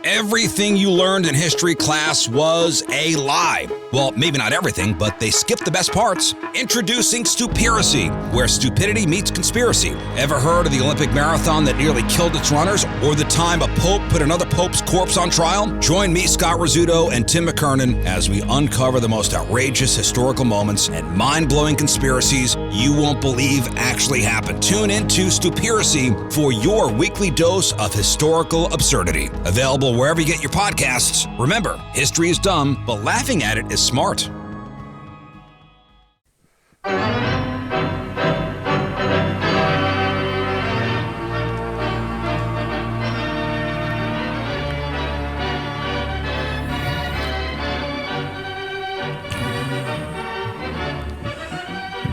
Everything you learned in history class was a lie. Well, maybe not everything, but they skipped the best parts. Introducing Stupiracy, where stupidity meets conspiracy. Ever heard of the Olympic marathon that nearly killed its runners? Or the time a pope put another pope's corpse on trial? Join me, Scott Rizzuto, and Tim McKernan as we uncover the most outrageous historical moments and mind-blowing conspiracies you won't believe actually happened. Tune into Stupiracy for your weekly dose of historical absurdity. Available wherever you get your podcasts. Remember, history is dumb, but laughing at it is smart.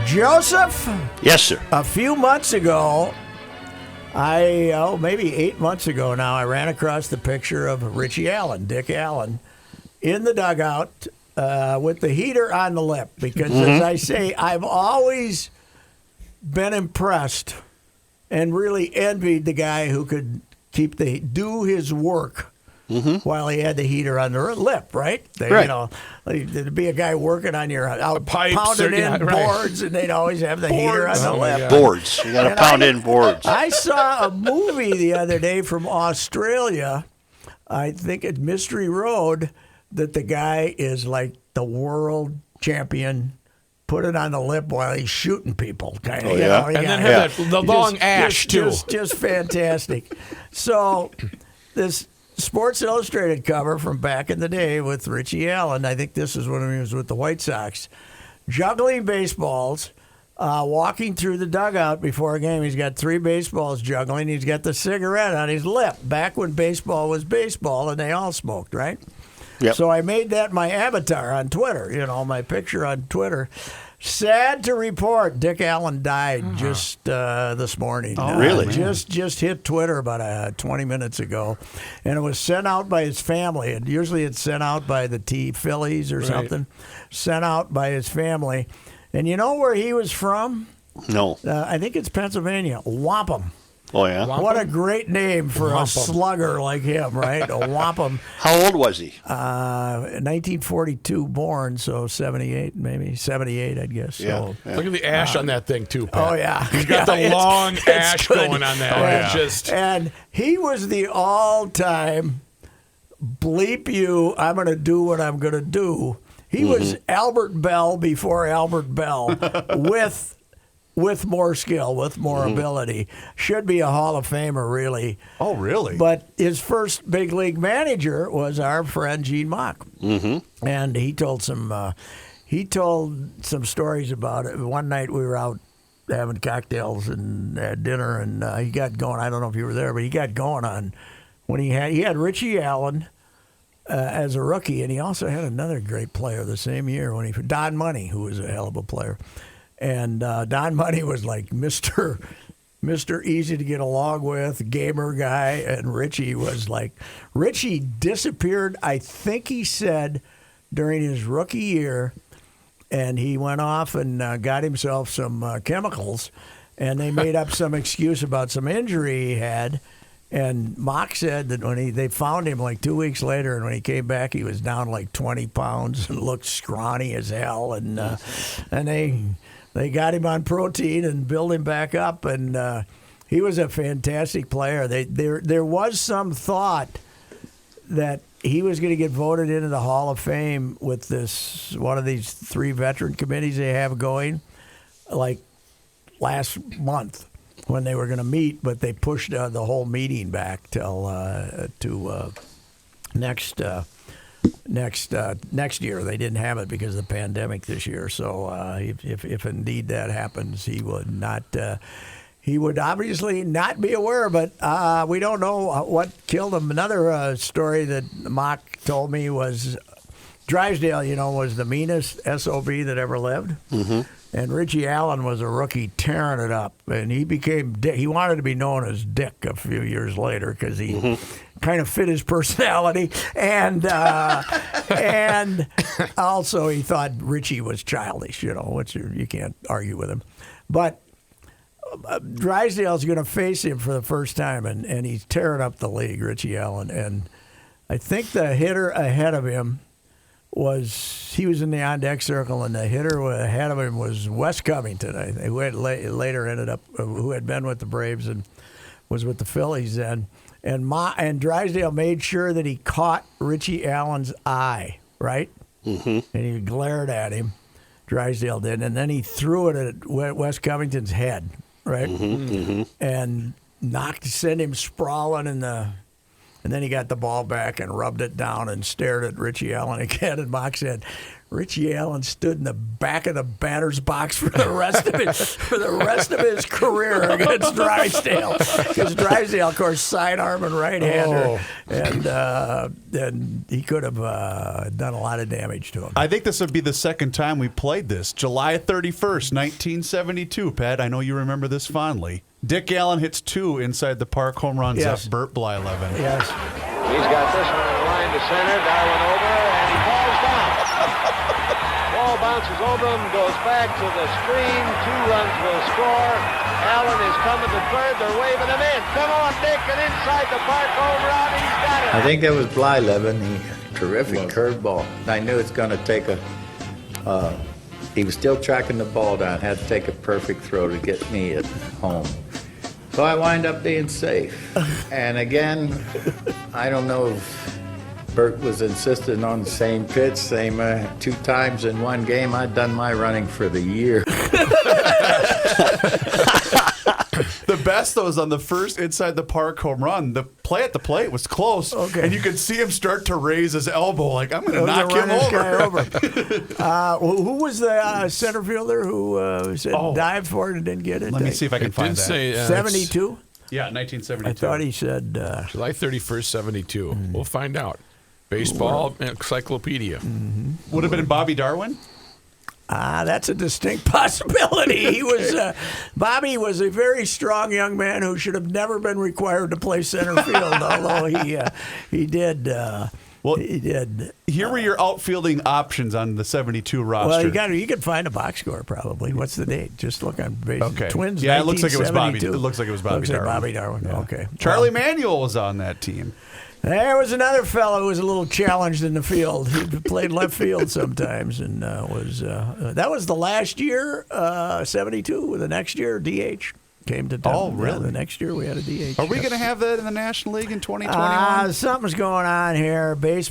Joseph? Yes, sir. A few months ago, maybe 8 months ago now, I ran across the picture of Richie Allen, Dick Allen, in the dugout with the heater on the lip. Because, as I say, I've always been impressed and really envied the guy who could do his work while he had the heater on the lip, right? Right. You know, there'd be a guy working on your pipes pounding in right. boards, and they'd always have the heater on the lip. Boards. You got to pound in boards. I saw a movie the other day from Australia, I think at Mystery Road, that the guy is like the world champion. Put it on the lip while he's shooting people. Kind of, Oh, yeah? And then have the long ash, too. Just fantastic. So this Sports Illustrated cover from back in the day with Richie Allen, I think this is when he was with the White Sox, juggling baseballs, walking through the dugout before a game. He's got 3 baseballs juggling. He's got the cigarette on his lip, back when baseball was baseball and they all smoked, right? Yep. So I made that my avatar on Twitter, my picture on Twitter. Sad to report, Dick Allen died just this morning. Oh, really? Just hit Twitter about 20 minutes ago, and it was sent out by his family. And usually it's sent out by the Phillies or something. Sent out by his family. And you know where he was from? No. I think it's Pennsylvania. Wampum. Oh, yeah? What a great name for a slugger like him, right? A wampum. How old was he? 1942 born, so 78, maybe 78, I guess. Yeah. So, Look at the ash on that thing, too, Pat. Oh, yeah. He's got the long ash going on that. And he was the all-time bleep you, I'm going to do what I'm going to do. He was Albert Bell before Albert Bell with more skill, with more ability. Should be a Hall of Famer, really. Oh, really? But his first big league manager was our friend Gene Mock. And he told some stories about it. One night we were out having cocktails and had dinner, and he got going. I don't know if you were there, but he got going on when he had Richie Allen as a rookie, and he also had another great player the same year Don Money, who was a hell of a player. And Don Money was like Mr. Easy to get along with, gamer guy, and Richie disappeared, I think he said, during his rookie year, and he went off and got himself some chemicals, and they made up some excuse about some injury he had. And Mock said that when they found him like 2 weeks later, and when he came back, he was down like 20 pounds and looked scrawny as hell. And they got him on protein and built him back up, and he was a fantastic player. There was some thought that he was going to get voted into the Hall of Fame with one of these 3 veteran committees they have going, like last month, when they were going to meet, but they pushed the whole meeting back till to next year. They didn't have it because of the pandemic this year. So if indeed that happens, he would not. He would obviously not be aware, but we don't know what killed him. Another story that Mock told me was Drysdale, was the meanest SOB that ever lived. And Richie Allen was a rookie tearing it up. And he became Dick. He wanted to be known as Dick a few years later because he kind of fit his personality. And also he thought Richie was childish, which you can't argue with him. But Drysdale's going to face him for the first time, and he's tearing up the league, Richie Allen. And I think the hitter ahead of him he was in the on-deck circle, and the hitter ahead of him was Wes Covington, I think, who had later ended up, who had been with the Braves and was with the Phillies then. And Drysdale made sure that he caught Richie Allen's eye, right? Mm-hmm. And he glared at him, Drysdale did, and then he threw it at Wes Covington's head, right? Mm-hmm. And sent him sprawling and then he got the ball back and rubbed it down and stared at Richie Allen again. And Mock said, Richie Allen stood in the back of the batter's box for the rest of his career against Drysdale, because Drysdale, of course, sidearm and right-hander, and he could have done a lot of damage to him. I think this would be the second time we played this. July 31st, 1972. Pat, I know you remember this fondly. Dick Allen hits 2 inside the park home runs at Burt Blyleven. Yes. He's got this one in line to center. Darwin over, and he falls down. Ball bounces over him, goes back to the screen. 2 runs will score. Allen is coming to third. They're waving him in. Come on, Dick, and inside the park home run. He's got it. I think that was Blyleven. Terrific curveball. I knew it's going to take he was still tracking the ball down. Had to take a perfect throw to get me at home. So I wind up being safe. And again, I don't know if Burt was insisting on the same pitch, same 2 times in one game. I'd done my running for the year. The best, though, is on the first inside the park home run. The play at the plate was close, and you could see him start to raise his elbow like, I'm going to knock him over. Who was the center fielder who said dive for it and didn't get it? Let me see if I can find that. 72? Yeah, 1972. I thought he said... July 31st, 72. We'll find out. Baseball Encyclopedia. Mm-hmm. Would have been Bobby Darwin? That's a distinct possibility. He was Bobby was a very strong young man who should have never been required to play center field, although he did. He did. Here were your outfielding options on the 72 roster. Well, you could find a box score probably. What's the date? Just look on base. Okay. Twins. Yeah, it looks like it was Bobby. 1972. It looks like it was Bobby Looks like Darwin. Bobby Darwin. Yeah. Okay. Charlie Manuel was on that team. There was another fellow who was a little challenged in the field. He played left field sometimes, and that was the last year, 72. The next year, DH came to town. Oh, really? The next year we had a DH. Are we going to have that in the National League in 2021? Something's going on here. They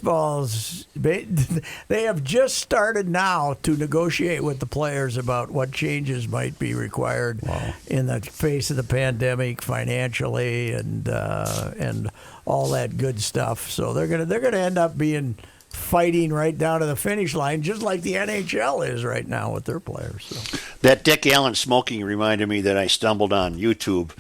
have just started now to negotiate with the players about what changes might be required in the face of the pandemic, financially, and all that good stuff. So they're gonna end up fighting right down to the finish line, just like the NHL is right now with their players. So. That Dick Allen smoking reminded me that I stumbled on YouTube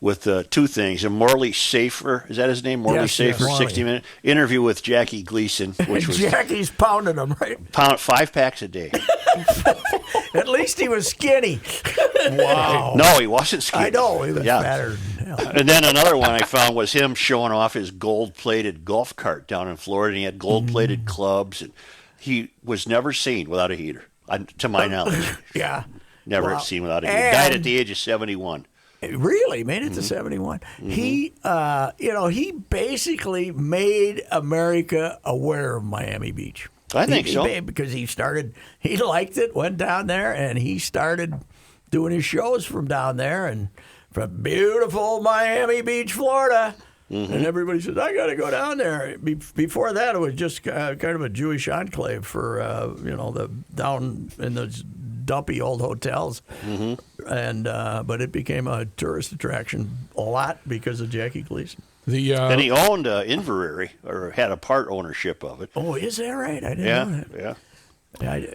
with 2 things. A Morley Safer, is that his name? Morley Safer, Morley. 60-minute interview with Jackie Gleason, which was Jackie's pounding them, right? 5 packs a day. At least he was skinny. Wow. No, he wasn't skinny. I know, he was fatter than hell. And then another one I found was him showing off his gold-plated golf cart down in Florida. And he had gold-plated clubs. And he was never seen without a heater, to my knowledge. Yeah. Never seen without a heater. Died at the age of 71. Really made it to 71. Mm-hmm. He basically made America aware of Miami Beach. I think so. Because he liked it, went down there, and he started doing his shows from down there and from beautiful Miami Beach, Florida. Mm-hmm. And everybody says, I got to go down there. Before that, it was just kind of a Jewish enclave for, the down in those dumpy old hotels. Mm-hmm. And but it became a tourist attraction a lot because of Jackie Gleason. And he owned Inverary, or had a part ownership of it. Oh, is that right? I didn't know that. Yeah.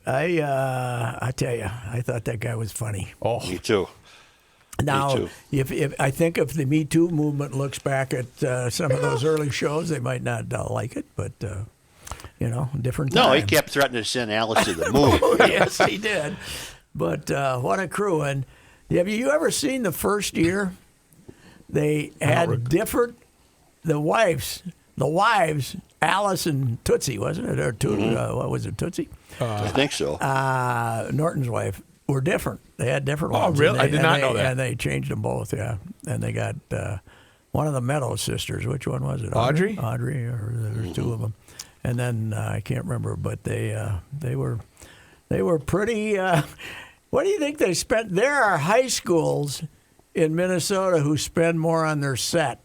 I tell you, I thought that guy was funny. Oh, me too. Now, if I think if the Me Too movement looks back at some of those early shows, they might not like it, but different times. No, he kept threatening to send Alice to the moon. Yes, he did. But what a crew! And have you ever seen the first year? They had different. The wives, Alice and Tootsie, wasn't it? Or what was it, Tootsie? I think so. Norton's wife were different. They had different ones. Oh, really? I did not know that. And they changed them both, yeah. And they got one of the Meadows sisters. Which one was it? Audrey? Audrey, or there's two of them. And then I can't remember, but they were pretty. What do you think they spent? There are high schools in Minnesota who spend more on their set.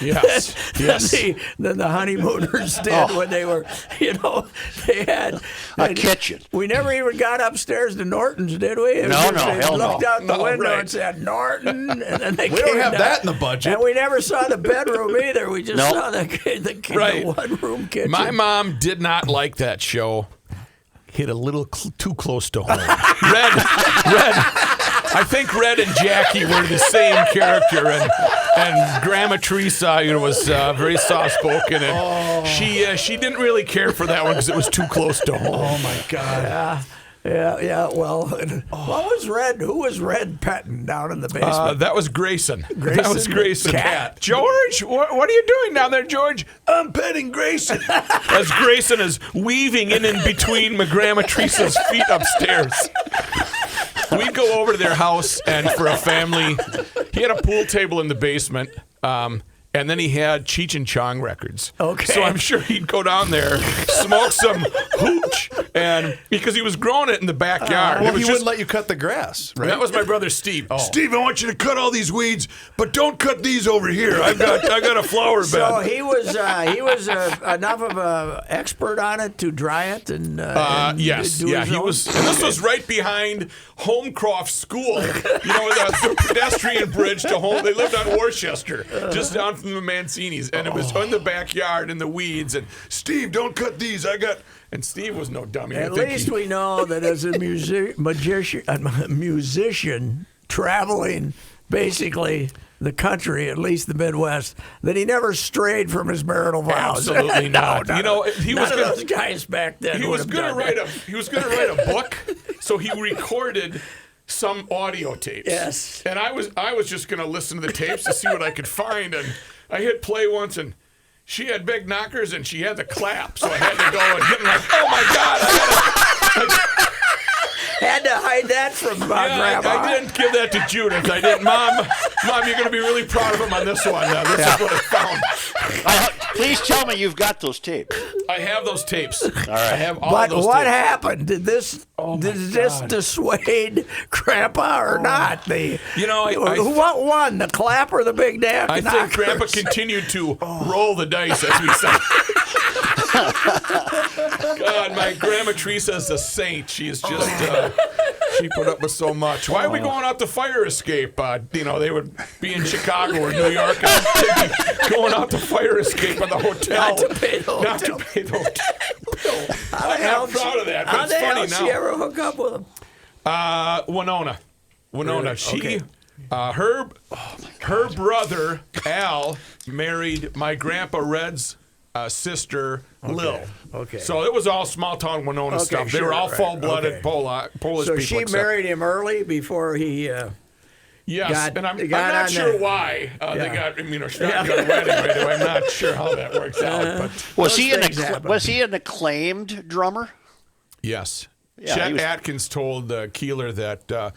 Yes. Yes. Than the honeymooners did when they were, they had A kitchen. We never even got upstairs to Norton's, did we? It was No, just no, they hell no. looked out the No, window right. and said Norton, and then they We don't came have down. that in the budget. And we never saw the bedroom either. We just Nope. saw the Right. one-room kitchen. My mom did not like that show. Hit a little too close to home. Red. I think Red and Jackie were the same character, and Grandma Teresa, was very soft-spoken, and she didn't really care for that one because it was too close to home. Oh my God. Yeah. Well, what was Red? Who was Red petting down in the basement? That was Grayson. That Grayson was Grayson. Cat. George, what are you doing down there, George? I'm petting Grayson. As Grayson is weaving in between my Grandma Teresa's feet upstairs. We'd go over to their house, and for a family, he had a pool table in the basement, and then he had Cheech and Chong records. Okay. So I'm sure he'd go down there, smoke some hooch, and because he was growing it in the backyard. Well, It was he just- wouldn't let you cut the grass, right? That was my brother Steve. Steve, I want you to cut all these weeds, but don't cut these over here. I got a flower bed. So he was enough of a expert on it to dry it and Yes, do yeah, his he own? was, and this was right behind Homecroft School. The pedestrian bridge to home. They lived on Worcester, just down from the Mancinis, and it was in the backyard in the weeds. And Steve, don't cut these. And Steve was no dummy. At least we know that as a musician traveling basically the country, at least the Midwest, that he never strayed from his marital vows. Absolutely not. No, he none was of gonna- those guys back then. He would was have going to done write that. He was going to write a book, so he recorded some audio tapes. Yes. And I was just going to listen to the tapes to see what I could find, and I hit play once, and she had big knockers and she had the clap, so I had to go and hit, like, oh my God! Had to hide that from Grandma. I didn't give that to Judith. I didn't. Mom, you're going to be really proud of him on this one. This is what I found. Please tell me you've got those tapes. I have those tapes. All right. I have all But those what tapes. happened? Did this dissuade Grandpa or not? What won, the clap or the big knockers? I think Grandpa continued to roll the dice, as we say. God, my Grandma Teresa is a saint. She is just, she put up with so much. Why are we going out to fire escape? They would be in Chicago or New York and they'd be going out to fire escape at the hotel. Not to pay the hotel. Not to pay the hotel. I'm hell not proud of that, How but the it's hell funny did she now. ever hook up with him? Winona. Really? She, Okay. her brother Al married my grandpa Red's sister Lil. Okay. So it was all small town Winona Okay, stuff. They sure, were all right, full-blooded okay. Polish So people. she except- married him early before he. Yes, got- and I'm got not on sure the- why they Yeah. got shotgun wedding right away. I'm not sure how that works out, but Was Those he things happen. an acclaimed drummer? yes. Yeah, Chet he was- Atkins told Keeler that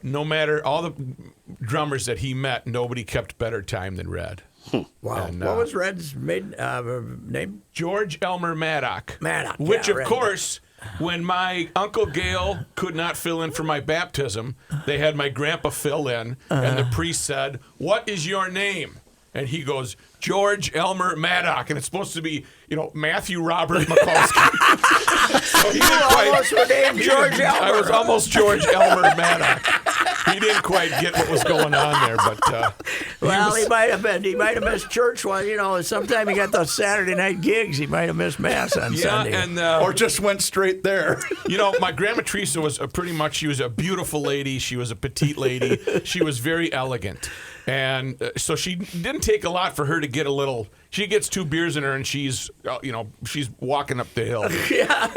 no matter all the drummers that he met, nobody kept better time than Red. Wow. And, What was Red's name? George Elmer Maddock. Maddock, Which, yeah, of Red. course, when my Uncle Gale could not fill in for my baptism, they had my grandpa fill in, and the priest said, "What is your name?" And he goes, "George Elmer Maddock." And it's supposed to be, Matthew Robert McCluskey. So he didn't almost were named George Elmer. I was almost George Elmer Maddock. He didn't quite get what was going on there, but Well, he might have been. He might have missed church one. Sometime he got those Saturday night gigs. He might have missed mass on yeah, Sunday. and or just went straight there. my Grandma Teresa was she was a beautiful lady. She was a petite lady. She was very elegant. And so she didn't take a lot for her to get a little. She gets 2 beers in her, and she's, she's walking up the hill,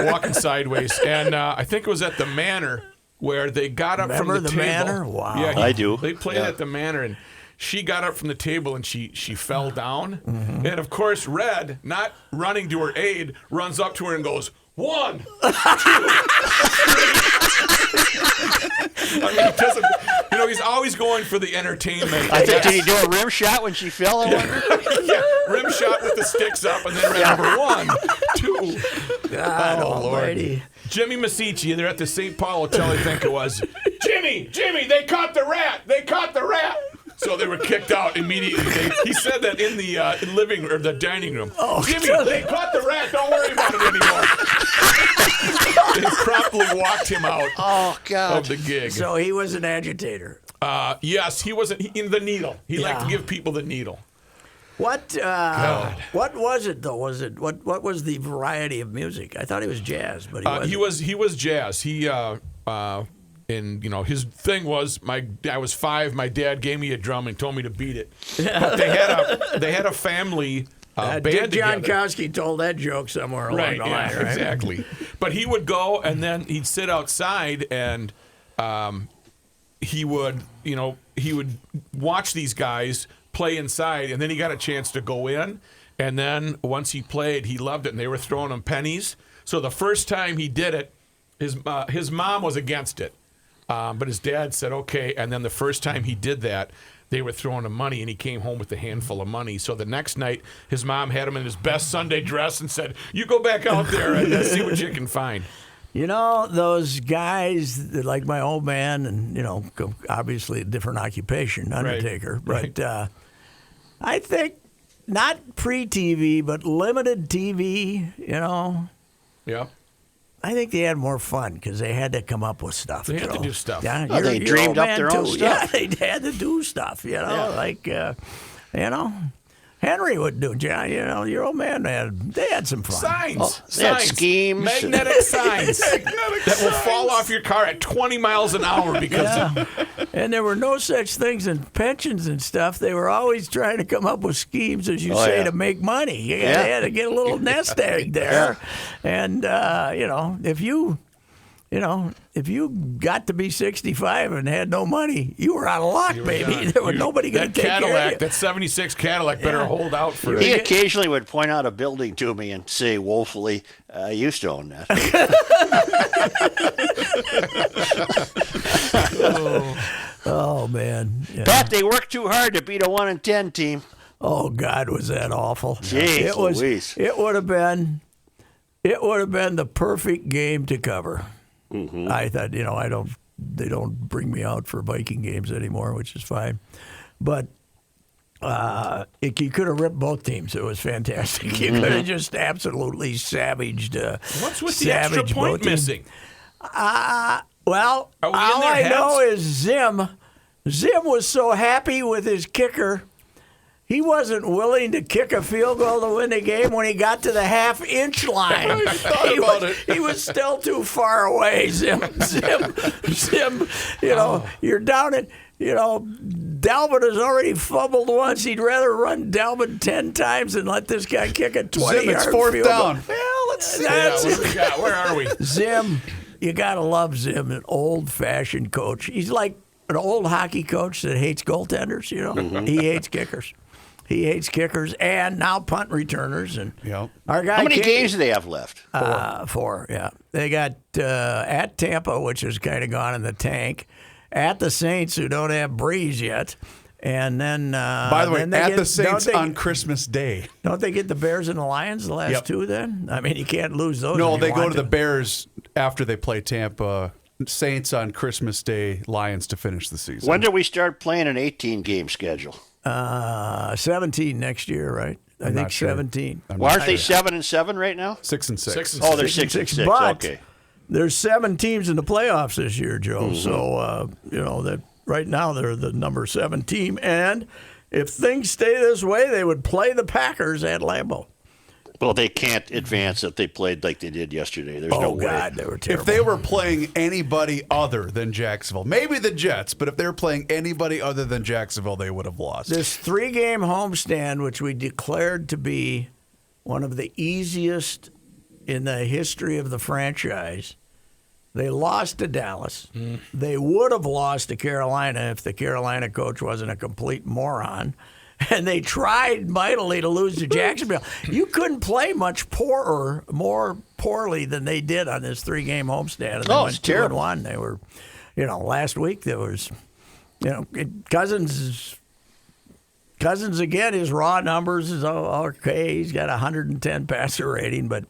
walking sideways. And I think it was at the Manor where they got up Remember from the the table. Manor? Wow. Yeah, I do. They played at the Manor, and she got up from the table, and she fell down. And of course, Red, not running to her aid, runs up to her and goes, 1, 2, 3. I mean, he doesn't. He's always going for the entertainment. I think, did he do a rim shot when she fell? I wonder. Yeah, rim shot with the sticks up, and then remember 1, 2. God almighty. Jimmy Masici, they're at the St. Paul Hotel, I think it was. Jimmy, they caught the rat. They caught the rat. So they were kicked out immediately. He said that in the living or the dining room. Oh, Jimmy, they caught the rat. Don't worry about it anymore. They promptly walked him out of the gig. So he was an agitator. Yes, he was in the needle. He liked to give people the needle. What was it though? Was it what was the variety of music? I thought he was jazz, but he was jazz. And his thing was I was 5. My dad gave me a drum and told me to beat it. But they had a family band Dick together. Jankowski told that joke somewhere along the line, right? Exactly. But he would go and then he'd sit outside and he would watch these guys play inside, and then he got a chance to go in. And then once he played, he loved it, and they were throwing him pennies. So the first time he did it, his mom was against it. But his dad said, okay. And then the first time he did that, they were throwing him money, and he came home with a handful of money. So the next night, his mom had him in his best Sunday dress and said, you go back out there and see what you can find. Those guys, like my old man, and, obviously a different occupation, undertaker. Right. But I think not pre-TV, but limited TV, Yeah. I think they had more fun because they had to come up with stuff. They had to do stuff. Yeah, Oh, they dreamed up their own Yeah, stuff. they had to do stuff. Henry would do. Your old man they had some fun. Signs. They had Signs. schemes. Magnetic signs that will fall off your car at 20 miles an hour because And there were no such things in pensions and stuff. They were always trying to come up with schemes, as you say, to make money. They had to get a little nest egg there. And, if you got to be 65 and had no money, you were out of luck, baby. There was nobody going to take care of you. That 76 Cadillac better hold out for He it. occasionally would point out a building to me and say woefully, I used to own that. Oh, man. Yeah. Pat, they worked too hard to beat a 1-10 team. Oh, God, was that awful. Jeez Louise. It would have been the perfect game to cover. Mm-hmm. I thought, they don't bring me out for Viking games anymore, which is fine. But you could have ripped both teams. It was fantastic. You could have just absolutely savaged. What's with the extra point missing? Well, Are we in all their I know heads? is Zim. Zim was so happy with his kicker. He wasn't willing to kick a field goal to win the game when he got to the half-inch line. I thought about it. He was still too far away, Zim. You're down at, Dalvin has already fumbled once. He'd rather run Dalvin 10 times than let this guy kick a 20-yard Zim, it's fourth field goal. down. Well, let's see. What do we got? Where are we? Zim, you got to love Zim, an old-fashioned coach. He's like an old hockey coach that hates goaltenders, He hates kickers. He hates kickers and now punt returners. And our guy How many games do they have left? 4, yeah. They got at Tampa, which has kind of gone in the tank, at the Saints, who don't have Breeze yet, and then by the way, at the Saints on Christmas Day. Don't they get the Bears and the Lions the last two then? I mean, you can't lose those. No, they go to the Bears after they play Tampa. Saints on Christmas Day, Lions to finish the season. When do we start playing an 18-game schedule? 17 next year, right? I think not sure. 17. Well, aren't they 7-7 right now? 6-6. Oh, they're 6-6. But Okay. there's 7 teams in the playoffs this year, Joe. Mm-hmm. So that right now they're the number 7 team, and if things stay this way, they would play the Packers at Lambeau. Well, they can't advance if they played like they did yesterday. There's no way. God, they were terrible. If they were playing anybody other than Jacksonville, maybe the Jets, but if they were playing anybody other than Jacksonville, they would have lost. This 3-game homestand, which we declared to be one of the easiest in the history of the franchise, they lost to Dallas. They would have lost to Carolina if the Carolina coach wasn't a complete moron. and they tried mightily to lose to Jacksonville. You couldn't play much more poorly than they did on this 3-game homestand. And they Oh, went it's terrible. 2-1. They were, last week there was, Cousins again. His raw numbers is okay. He's got 110 passer rating, but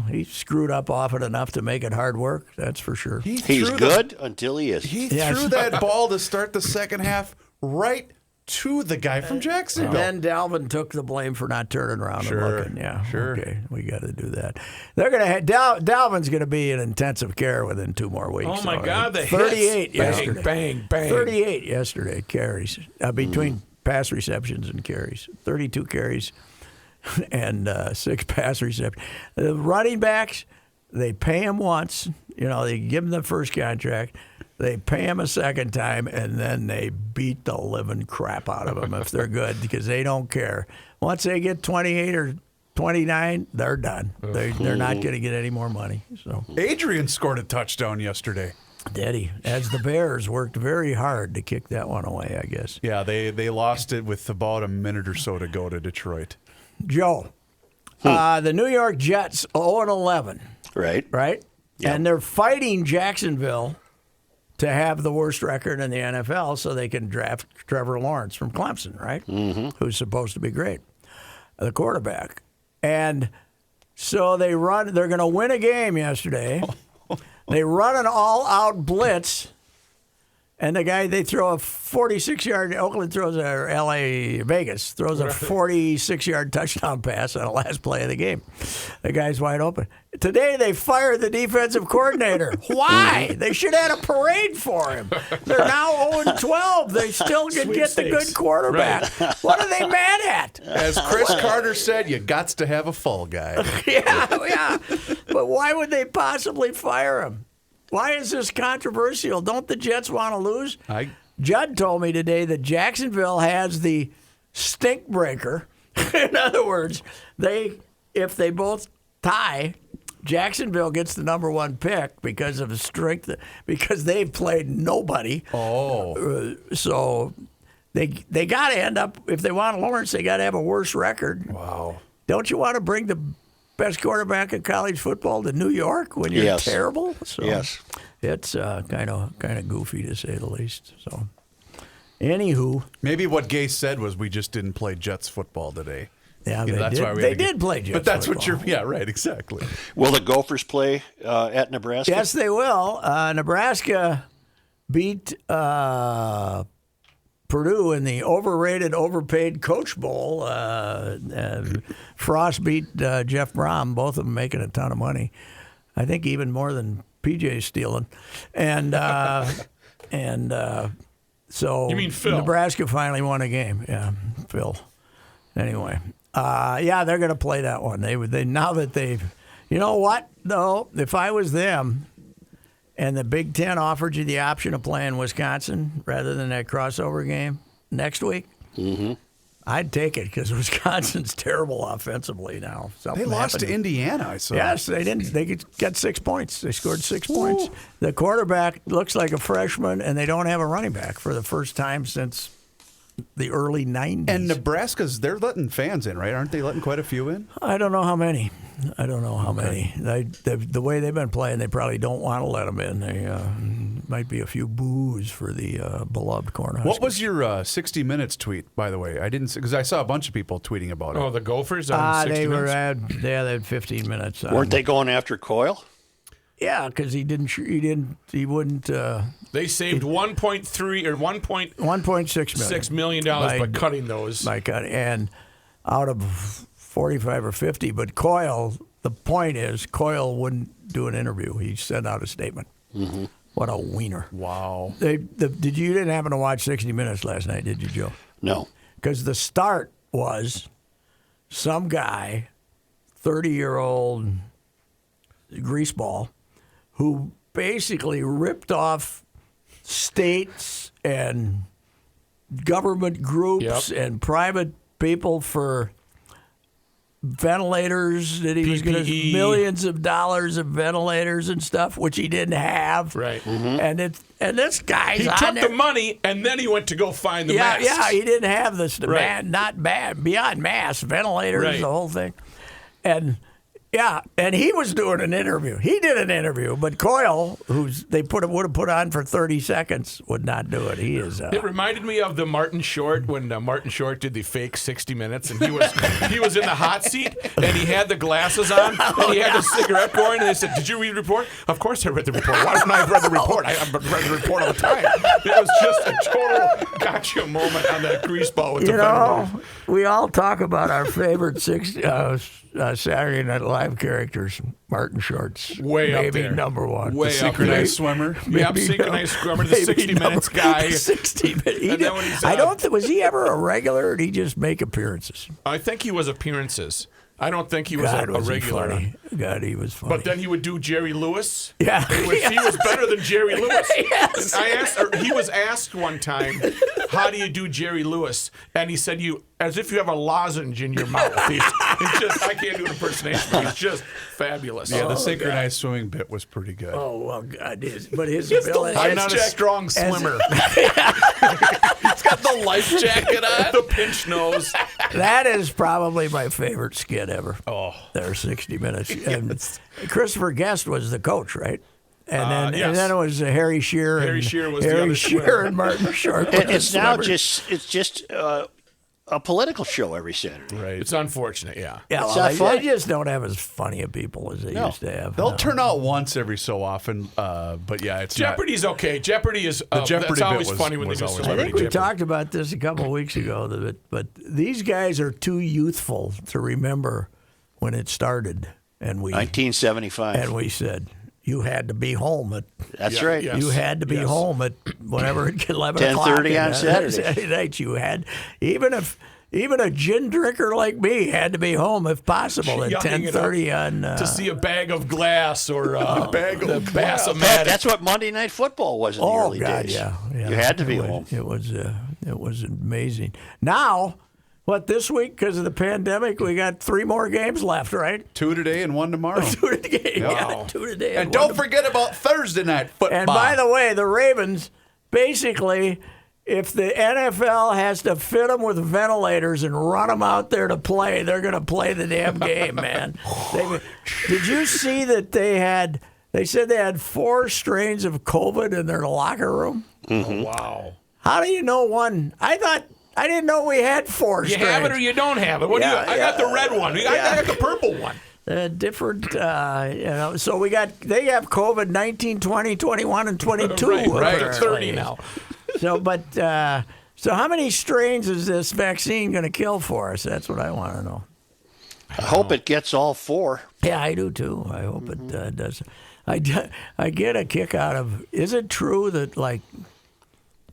he screwed up often enough to make it hard work. That's for sure. He's threw good until he isn't. He Yes. threw that ball to start the second half right to the guy from Jacksonville. And then Dalvin took the blame for not turning around Sure, and looking. Yeah, sure. Okay, we got to do that. They're going to Dalvin's going to be in intensive care within 2 more weeks. Oh my So, God, the 38 hits. yesterday. Bang, bang. 38 yesterday carries between pass receptions and carries. 32 carries and 6 pass receptions. The running backs, they pay him once. They give him the first contract. They pay him a second time, and then they beat the living crap out of him if they're good because they don't care. Once they get 28 or 29, they're done. They're not going to get any more money. So, Adrian scored a touchdown yesterday. did he? As the Bears worked very hard to kick that one away, I guess. Yeah, they lost it with about a minute or so to go to Detroit. Joe, the New York Jets 0-11, Right? right? Yep. And they're fighting Jacksonville to have the worst record in the NFL so they can draft Trevor Lawrence from Clemson, right? Mm-hmm. Who's supposed to be great, the quarterback. And so they're going to win a game yesterday. They run an all-out blitz, and the guy, they throw a 46-yard, Vegas throws a 46-yard touchdown pass on the last play of the game. The guy's wide open. Today they fired the defensive coordinator. Why? They should have had a parade for him. They're now 0-12. They still can get the good quarterback. What are they mad at? As Chris Carter said, you gots to have a fall guy. Yeah. But why would they possibly fire him? Why is this controversial? Don't the Jets want to lose? Judd told me today that Jacksonville has the stink breaker. In other words, if they both tie, Jacksonville gets the number 1 pick because of the strength, because they've played nobody. Oh. So they got to end up, if they want Lawrence, they got to have a worse record. Wow. Don't you want to bring the best quarterback in college football to New York when you're Yes. terrible? So Yes. it's kind of goofy to say the least. So, anywho, Maybe what Gay said was we just didn't play Jets football today. yeah, You know, they that's did. why we They had to get- did play Jets But that's football. what you're. Yeah, right. Exactly. Will the Gophers play at Nebraska? Yes, they will. Nebraska beat Purdue in the overrated, overpaid Coach Bowl. Frost beat Jeff Brom, both of them making a ton of money. I think even more than PJ's stealing. And so You mean Phil? Nebraska finally won a game. Yeah, Phil. Anyway, they're going to play that one. They now that they've, you know what though, if I was them, and the Big Ten offered you the option of playing Wisconsin rather than that crossover game next week, I'd take it because Wisconsin's terrible offensively now. They Something lost to happened. Indiana. I saw. Yes, they didn't. They got 6 points. They scored 6 points. The quarterback looks like a freshman, and they don't have a running back for the first time since the early 90s. And Nebraska's, they're letting fans in, right? Aren't they letting quite a few in? I don't know how many. The way they've been playing, they probably don't want to let them in. They might be a few boos for the beloved Cornhuskers. What was your 60 Minutes tweet, by the way? I didn't, because I saw a bunch of people tweeting about it. Oh, the Gophers on 60 they were Minutes? they had 15 minutes. Weren't they going after Coyle? Yeah, because he wouldn't. They saved 1.3 or 1.6 million dollars by By- cutting those. by cutting, and out of 45 or 50. But Coyle, the point is, Coyle wouldn't do an interview. He sent out a statement. Mm-hmm. What a wiener! Wow. You didn't happen to watch 60 Minutes last night, did you, Joe? No. Because the start was some guy, 30-year-old greaseball, who basically ripped off states and government groups Yep. and private people for ventilators, that he was going to PPE. millions of dollars of ventilators and stuff, which he didn't have. Right. And this guy's He on took there. the money and then he went to go find the Yeah, masks. yeah, he didn't have this Right. not bad beyond mass ventilators, Right. the whole thing, and he was doing an interview. He did an interview, but Coyle, would have put on for 30 seconds, would not do it. He is. It reminded me of the Martin Short when Martin Short did the fake 60 Minutes, and he was in the hot seat, and he had the glasses on, and he had the cigarette going, and they said, "Did you read the report?" "Of course I read the report. Why wouldn't I have read the report? I've read the report all the time." It was just a total gotcha moment on that greaseball with the ventilators. We all talk about our favorite Saturday Night Live characters. Martin Short's Way up maybe there. number one. Way up there. Synchronized swimmer. Yeah, Maybe synchronized swimmer, the maybe 60 Minutes number- guy. 60 minutes. And then when he's, I don't think, was he ever a regular, or did he just make appearances? I think he was appearances. I don't think he was God, a was he regular. funny. God, he was funny. But then he would do Jerry Lewis. Yeah. He was better than Jerry Lewis. Yes. He was asked one time, "How do you do Jerry Lewis?" And he said, "You as if you have a lozenge in your mouth." It's just, I can't do an impersonation, but he's just fabulous. Yeah, the synchronized swimming bit was pretty good. Oh, well, God, but his I'm ability. not a strong swimmer. He's got the life jacket on. The pinch nose. That is probably my favorite skit ever. Oh, there's 60 Minutes. And Christopher Guest was the coach, right? And yes. then it was Harry Shearer. Harry and Shearer was the Harry other Shearer swimmer. and Martin Short. It's now just a political show every Saturday. Right. It's unfortunate, yeah. Yeah, It's well, not they funny. just don't have as funny a people as they used to have. They'll No. turn out once every so often, but yeah, it's Jeopardy's okay. Jeopardy is Jeopardy that's always bit funny when they was do always I celebrity think we Jeopardy. talked about this a couple of weeks ago, but these guys are too youthful to remember when it started, and we 1975. said you had to be home at. That's Yeah, right. yeah. You had to be Yes. home at whenever it 11 10:30 o'clock on Saturdays. Saturday nights. You had even a gin drinker like me had to be home if possible at Yucking it 10:30 on. To see a bag of glass or a bag of Pat, Bassomatic. that's what Monday Night Football was in the Oh early God, days. yeah. You had to be home. It was amazing. Now, what this week because of the pandemic, we got 3 more games left, right? 2 today and 1 tomorrow. 2 today, yeah, Wow. 2 today, And one don't forget about Thursday night football. And by the way, the Ravens, basically, if the NFL has to fit them with ventilators and run them out there to play, they're going to play the damn game, man. Did you see that they said they had 4 strains of COVID in their locker room? Wow. How do you know one? I didn't know we had 4 You strains. have it or you don't have it. What do you? I got the red one. I got the purple one. Different, so they have COVID 19, 20, 21, and 22. Right, apparently. 30 now. So how many strains is this vaccine going to kill for us? That's what I want to know. I hope it gets all 4. Yeah, I do too. I hope it does. I get a kick out of, is it true that like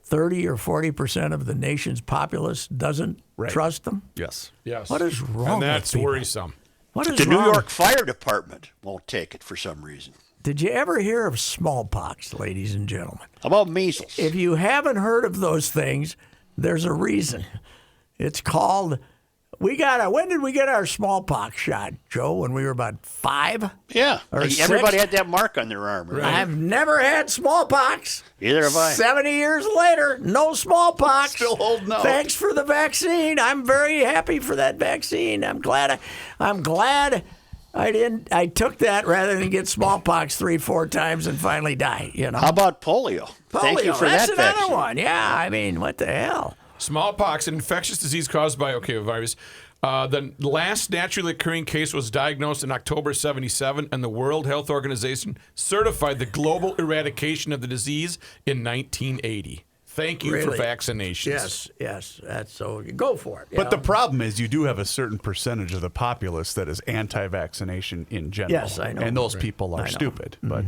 30 or 40% of the nation's populace doesn't trust them? yes. Yes. What is wrong And that's with people? worrisome. What is The New wrong? York Fire Department won't take it for some reason. Did you ever hear of smallpox, ladies and gentlemen? How about measles? If you haven't heard of those things, there's a reason. It's called. When did we get our smallpox shot, Joe? When we were about 5? Yeah. Or Everybody 6? had that mark on their arm. Right? I've never had smallpox. Either have I. 70 years later, no smallpox. Still holding out. Thanks for the vaccine. I'm very happy for that vaccine. I'm glad I didn't. I took that rather than get smallpox 3-4 times and finally die. You know. How about polio? Thank you for That's that another vaccine. one. Yeah. I mean, what the hell? Smallpox, an infectious disease caused by virus. The last naturally occurring case was diagnosed in October 77, and the World Health Organization certified the global eradication of the disease in 1980. Thank you for Really? vaccinations. Yes. That's so. Go for it. But the problem is you do have a certain percentage of the populace that is anti-vaccination in general. Yes, I know. And those people I are know. stupid. But,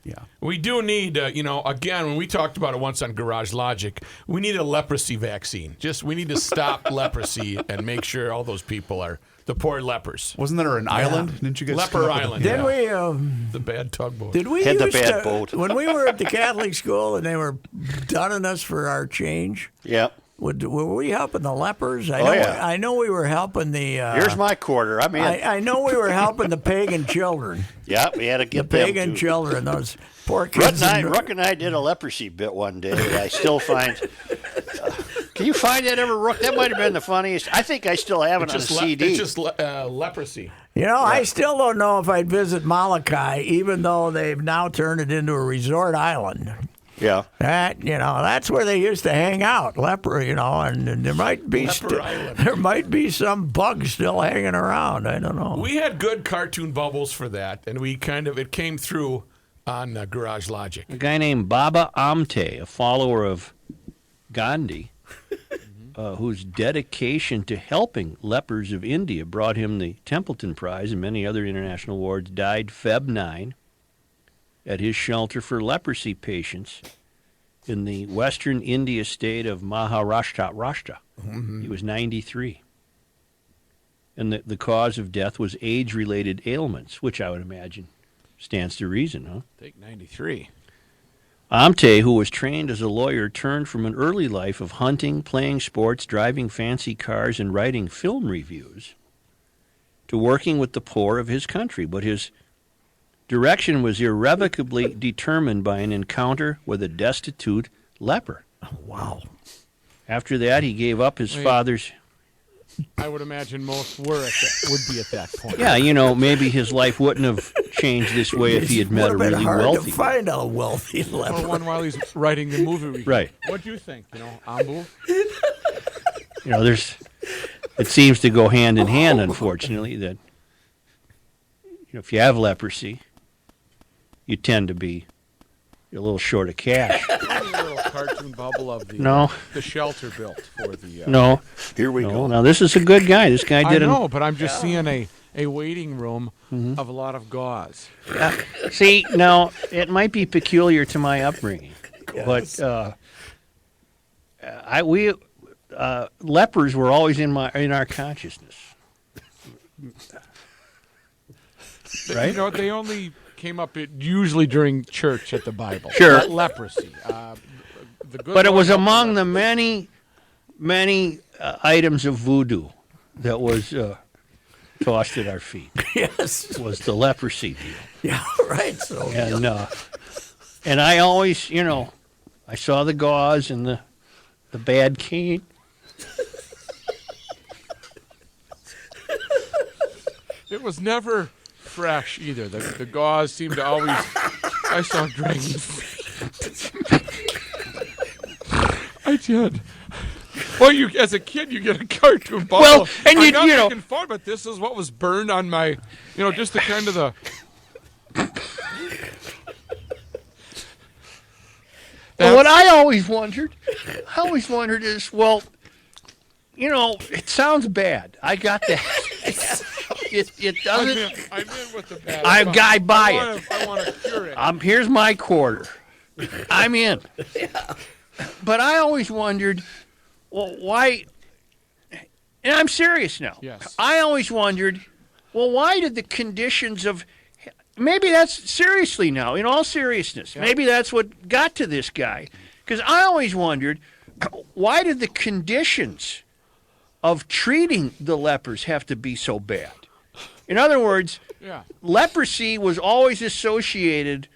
yeah. We do need, again, when we talked about it once on Garage Logic, we need a leprosy vaccine. We need to stop leprosy and make sure all those people are the poor lepers. Wasn't there an island? Didn't you get Leper stuck with Island. it? Didn't we? The bad tugboat. Did we Had the used bad to, boat. when we were at the Catholic school and they were dunning us for our change? Yep. Were we helping the lepers? Yeah. I know we were helping the. Here's my quarter. I mean, I know we were helping the pagan children. yeah, we had to The get them pagan too. children, those poor Ruck kids. Ruck and I did a leprosy bit one day that I still find. Can you find that ever, Ruck? That might have been the funniest. I think I still have it on a CD. It's just leprosy. I still don't know if I'd visit Molokai, even though they've now turned it into a resort island. Yeah. That's where they used to hang out, leper. And there might be Leper Island. there might be some bugs still hanging around. I don't know. We had good cartoon bubbles for that, and it came through on Garage Logic. A guy named Baba Amte, a follower of Gandhi, whose dedication to helping lepers of India brought him the Templeton Prize and many other international awards, died Feb 9 at his shelter for leprosy patients in the western India state of Maharashtra. He was 93. And the cause of death was age-related ailments, which I would imagine stands to reason, huh? Take 93. Amte, who was trained as a lawyer, turned from an early life of hunting, playing sports, driving fancy cars, and writing film reviews to working with the poor of his country. But his direction was irrevocably determined by an encounter with a destitute leper. Oh, wow. After that, he gave up his father's... I would imagine most would be at that point. Yeah, maybe his life wouldn't have changed this way if he had met a really hard wealthy to find a wealthy leper. Or one while he's writing the movie review. Right. What do you think? Ambu? It seems to go hand in hand, unfortunately, that if you have leprosy, you tend to be a little short of cash. A little cartoon bubble of the No. The shelter built for the. No. Here we go. Now, this is a good guy. This guy I did know, but I'm just seeing a waiting room Mm-hmm. of a lot of gauze. See, now, it might be peculiar to my upbringing, but lepers were always in our consciousness. Right? They only came up usually during church at the Bible. Sure. Leprosy. The good But it Lord was helped among the the many, many items of voodoo that was tossed at our feet. Yes. Was the leprosy deal. Yeah, right. So And I always, I saw the gauze and the bad cane. It was never fresh either. The gauze seemed to always. I saw dragon feet. I did. Well, as a kid, you get a cartoon bubble. Well, and I'm not making fun, but this is what was burned on my, just the kind of the. Well, what I always wondered is, it sounds bad. I got that. It doesn't. I'm in with the bad. I buy it. I want to cure it. Here's my quarter. I'm in. But I always wondered, why? And I'm serious now. Yes. I always wondered, why did the conditions of maybe that's seriously now, in all seriousness, maybe that's what got to this guy. Because I always wondered, why did the conditions of treating the lepers have to be so bad? In other words, leprosy was always associated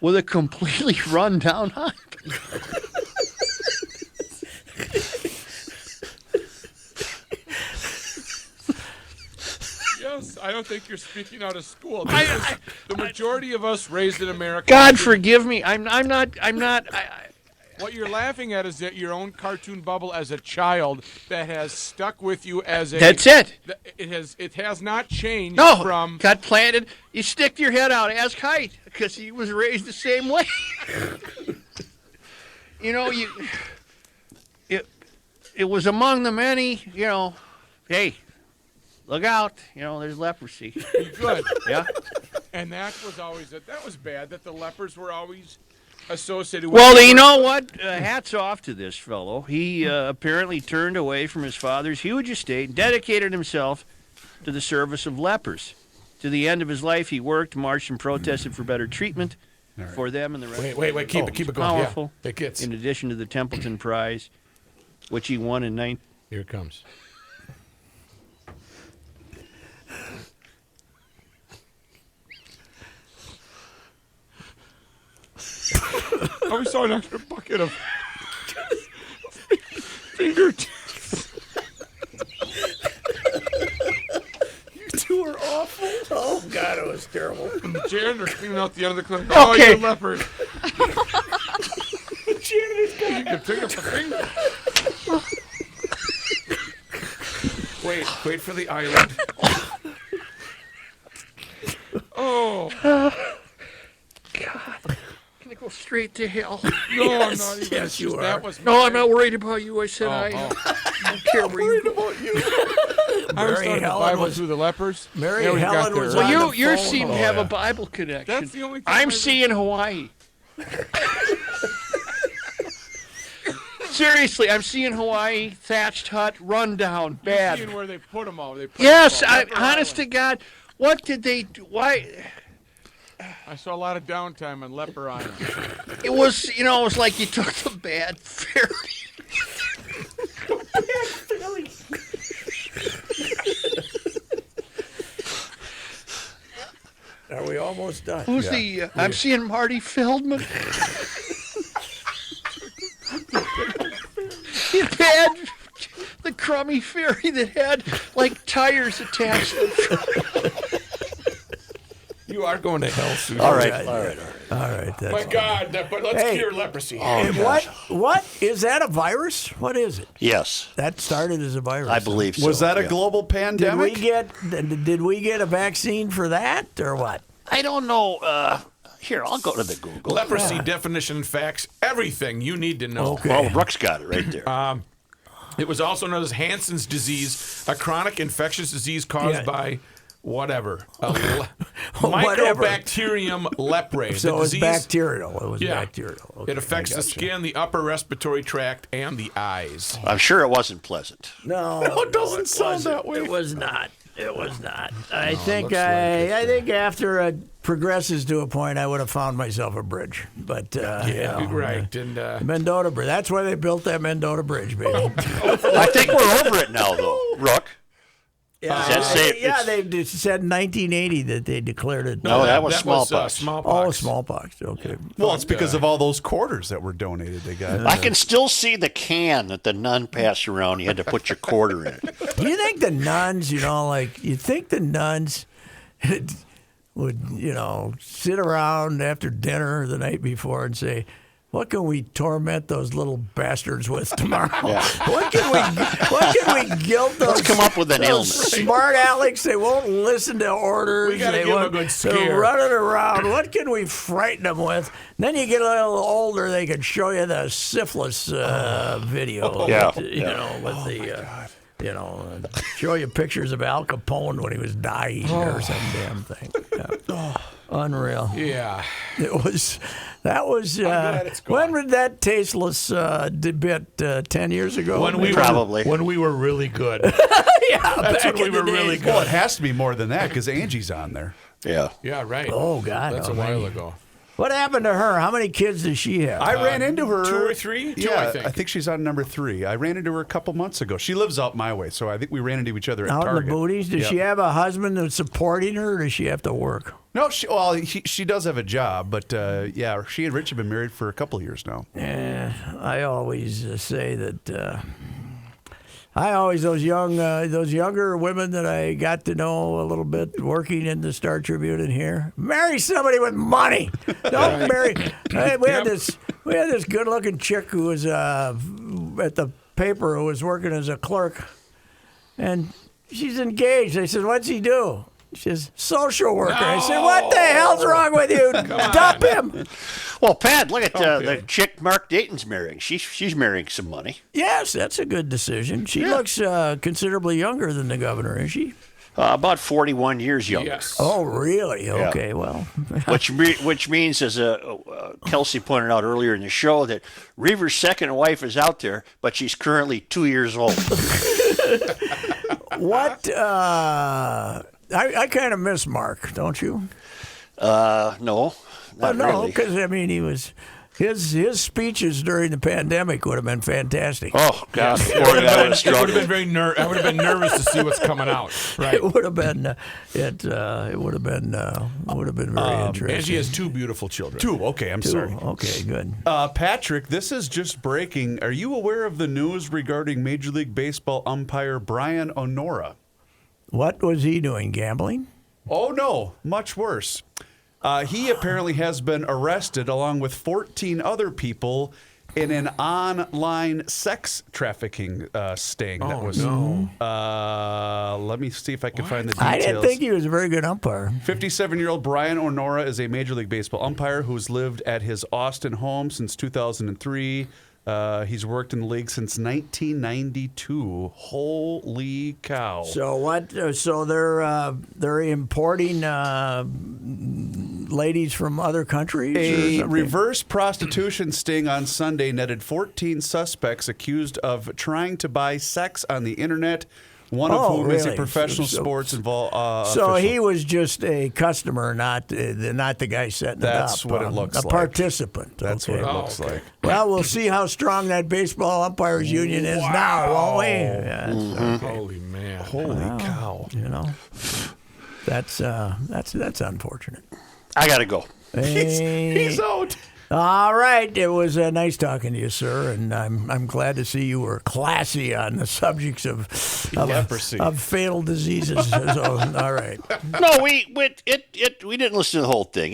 with a completely run-down hut. Yes, I don't think you're speaking out of school. The majority of us raised in America. God forgive me. I'm not. What you're laughing at is that your own cartoon bubble as a child that has stuck with you as a. That's it. It has not changed No, got planted. You stick your head out, ask Height, because he was raised the same way. It was among the many. Hey, look out! There's leprosy. Good. Yeah. And that was bad. That the lepers were always associated with. Well, you know what? Hats off to this fellow. He apparently turned away from his father's huge estate and dedicated himself to the service of lepers. To the end of his life, he worked, marched, and protested for better treatment for them and the rest. Wait, keep it going. Powerful. Yeah. It gets. In addition to the Templeton Prize, which he won in 19. Here it comes. Oh, we saw an extra bucket of finger tips. You two are awful. Oh, God, it was terrible. And the janitor's cleaning out the end of the clinic. Oh, Okay. you're a leopard. The janitor's got you can pick up a finger. Wait for the island. Oh. Can I go straight to hell? No, I'm not even. Yes, you are. That was No, I'm not worried about you. I said I don't care where you go. I was Mary studying the Helen Bible was- through the lepers. Mary Yeah, we got Helen there was early. on Well, the you phone. seem to have a Bible connection. That's the only thing I'm I- seeing Hawaii. Seriously, I'm seeing Hawaii, thatched hut, rundown, bad. Seeing where they put them all. They put Yes, them all. I, Leper honest to Island. God, what did they do? Why? I saw a lot of downtime on Leper Island. It was, it was like you took the bad ferry. Are we almost done? Who's I'm seeing Marty Feldman. It had the crummy ferry that had like tires attached. You are going to hell, Susan. All right, Okay. all right. All right. That's My God, but let's Hey. cure leprosy. And what is that, a virus? What is it? Yes, That started as a virus. I believe so. Was that a yeah. global Did we pandemic? get a vaccine for that or what? I don't know. Here, I'll go to the Google. Leprosy definition, facts, everything you need to know. Okay. Well, Brooks got it right there. It was also known as Hansen's disease, a chronic infectious disease caused Yeah. by whatever. Whatever. Mycobacterium leprae. So the it was disease, bacterial. It was Yeah. bacterial. Okay. It affects the skin, the upper respiratory tract, and the eyes. I'm sure it wasn't pleasant. No, it doesn't sound that way. It was not. It was not. I looks think like I think after it progresses to a point, I would have found myself a bridge. But Right. And Mendota Bridge. That's why they built that Mendota Bridge, baby. I think we're over it now, though. Rook. Yeah, Does that say it's- they just said in 1980 that they declared it. No, that was smallpox. smallpox. Oh, smallpox. Okay. Well, it's because of all those quarters that were donated. They got. I can still see the can that the nun passed around. You had to put your quarter in it. Do you think the nuns, you think the nuns would, sit around after dinner the night before and say, what can we torment those little bastards with tomorrow? What can we guilt those? Let's come up with an those illness. Smart Alex, they won't listen to orders. We gotta they give 'em a won't- good They're scare. running around. What can we frighten them with? And then you get a little older, they can show you the syphilis video. Yeah, with, with the. Show you pictures of Al Capone when he was dying or some damn thing. Yeah. Unreal. Yeah. That was. glad it's When gone. did that tasteless bit? 10 years ago. When we Probably. when we were really good. That's when we were really good. Well, it has to be more than that because Angie's on there. Yeah. Yeah, right. Oh God. That's a while ago. What happened to her? How many kids does she have? I ran into her. 2 or 3? 2, Yeah, I think. she's on number 3. I ran into her a couple months ago. She lives out my way, so I think we ran into each other at Out in Target. the booties. Does Yep. she have a husband that's supporting her, or does she have to work? No, she does have a job, but yeah, she and Rich have been married for a couple of years now. Yeah, I always say that. Those younger women that I got to know a little bit working in the Star Tribune in here, marry somebody with money. Don't marry. We had this good-looking chick who was at the paper who was working as a clerk, and she's engaged. I said, "What's he do?" She says, "Social worker." I said, "What the hell's wrong with you? Dump him." Well, Pat, look at the chick Mark Dayton's marrying. She's marrying some money. Yes, that's a good decision. She looks considerably younger than the governor, is she? About 41 years younger. Yes. Oh, really? Okay, well. Which means, as Kelsey pointed out earlier in the show, that Reaver's second wife is out there, but she's currently 2 years old. What? I kind of miss Mark, don't you? No, not No, really. because, he was His speeches during the pandemic would have been fantastic. Oh God, It poor would guy have was been, struggling. I would have been nervous to see what's coming out. Right. It would have been it would have been very interesting. Angie has 2 beautiful children. 2. Okay, I'm sorry. Okay, good. Patrick, this is just breaking. Are you aware of the news regarding Major League Baseball umpire Brian Onora? What was he doing? Gambling? Oh, no. Much worse. He apparently has been arrested along with 14 other people in an online sex trafficking sting. That was. Let me see if I can find the details. I didn't think he was a very good umpire. 57-year-old Brian Onora is a Major League Baseball umpire who's lived at his Austin home since 2003. He's worked in the league since 1992. Holy cow! So what? So they're importing ladies from other countries. A reverse prostitution sting on Sunday netted 14 suspects accused of trying to buy sex on the internet. One of whom is a professional sports involved. So he was just a customer, not the guy setting it up. That's what it looks like. A participant. That's okay. what it looks like. Well, we'll see how strong that baseball umpires union is now, won't we? Yeah, okay. Holy man! Holy cow! You know, that's unfortunate. I gotta go. He's out. All right, it was nice talking to you, sir, and I'm glad to see you were classy on the subjects of leprosy, of fatal diseases. So, all right. No, we didn't listen to the whole thing.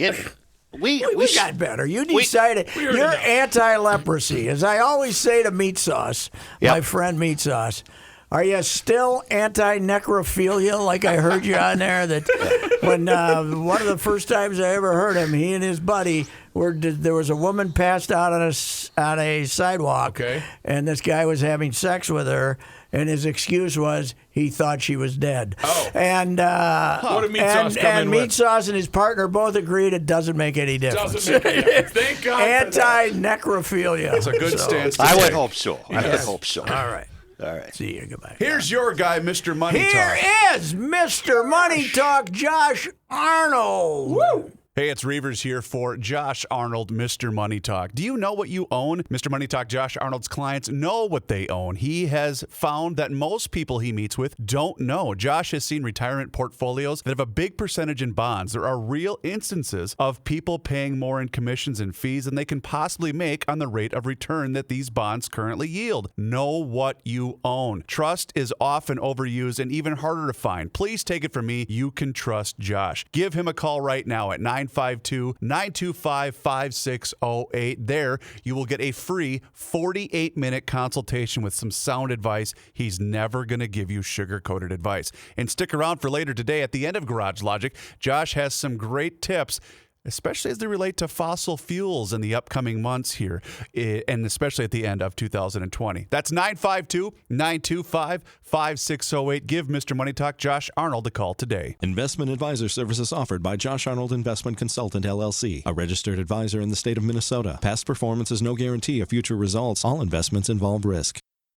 We got better. You decided you're anti-leprosy, as I always say to Meat Sauce, my friend Meat Sauce. Are you still anti-necrophilia, like I heard you on there? That when one of the first times I ever heard him, he and his buddy there was a woman passed out on a sidewalk, and this guy was having sex with her, and his excuse was he thought she was dead. Oh, and what did Meat Sauce come in Meat with? Sauce and his partner both agreed it doesn't make any difference. Doesn't make any difference. Thank God. Anti-necrophilia. That's a good stance. I would hope so. I would hope so. All right. All right. See you. Goodbye. Here's your guy, Mr. Money Talk. Here is Mr. Money Talk, Josh Arnold. Woo! Hey, it's Reavers here for Josh Arnold, Mr. Money Talk. Do you know what you own? Mr. Money Talk, Josh Arnold's clients know what they own. He has found that most people he meets with don't know. Josh has seen retirement portfolios that have a big percentage in bonds. There are real instances of people paying more in commissions and fees than they can possibly make on the rate of return that these bonds currently yield. Know what you own. Trust is often overused and even harder to find. Please take it from me. You can trust Josh. Give him a call right now at 952-925-5608. There, you will get a free 48-minute consultation with some sound advice. He's never going to give you sugar-coated advice. And stick around for later today at the end of Garage Logic. Josh has some great tips, especially as they relate to fossil fuels in the upcoming months here, and especially at the end of 2020. That's 952-925-5608. Give Mr. Money Talk, Josh Arnold, a call today. Investment advisor services offered by Josh Arnold Investment Consultant, LLC, a registered advisor in the state of Minnesota. Past performance is no guarantee of future results. All investments involve risk.